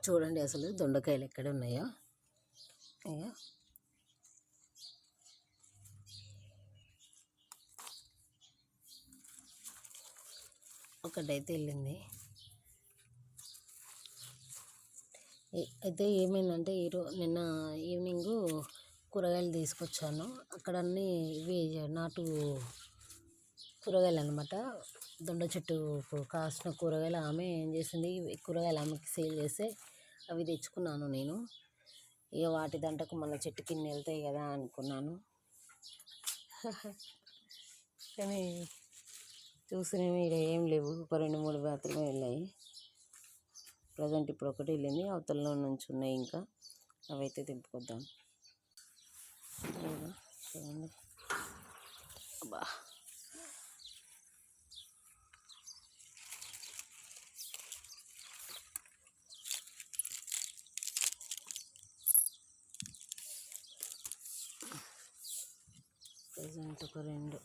చూడండి అసలు దొండకాయలు ఎక్కడ ఉన్నాయో. అయ్యో ఒకటైతే వెళ్ళింది. అయితే ఏమైందంటే నిన్న ఈవినింగ్ కూరగాయలు తీసుకొచ్చాను. అక్కడ అన్నీ ఇవి నాటు కూరగాయలు అనమాట. దొండ చెట్టుకు కాసిన కూరగాయలు ఆమె ఏం చేసింది, కూరగాయలు ఆమెకి సేల్ చేస్తే అవి తెచ్చుకున్నాను నేను. ఇక వాటి దంటకు మన చెట్టు కింద వెళ్తాయి కదా అనుకున్నాను. కానీ చూసినవి ఇక్కడ ఏం లేవు, ఒక 2-3 మాత్రమే వెళ్ళాయి. ప్రజెంట్ ఇప్పుడు ఒకటి వెళ్ళింది, అవతలలో నుంచి ఉన్నాయి ఇంకా. అవైతే తెంపుకొద్దాం. చూడండి అబ్బా, ప్రజెంట్ ఒక 2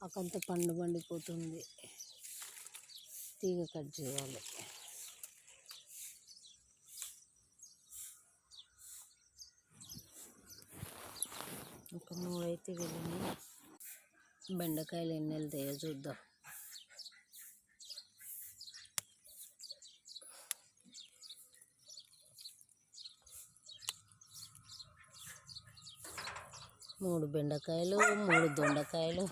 అకంత పండు పండిపోతుంది, తీగ కట్ చేయాలి. ఒక 3 అయితే వెళ్ళినాయి. బెండకాయలు ఎన్ని వెళ్తాయో చూద్దాం. మూడు బెండకాయలు, 3 దొండకాయలు.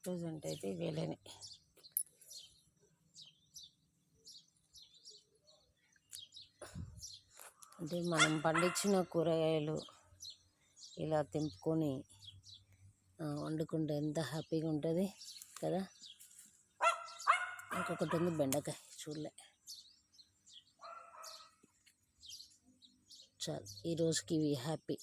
ప్రజెంట్ అయితే వేలేని. అంటే మనం పండించిన కూరగాయలు ఇలా తెంపుకొని వండుకుంటే ఎంత హ్యాపీగా ఉంటుంది కదా. ఇంకొకటి ఉంది బెండకాయ, చూడలే. చాలు, ఈరోజుకి ఇవి హ్యాపీ.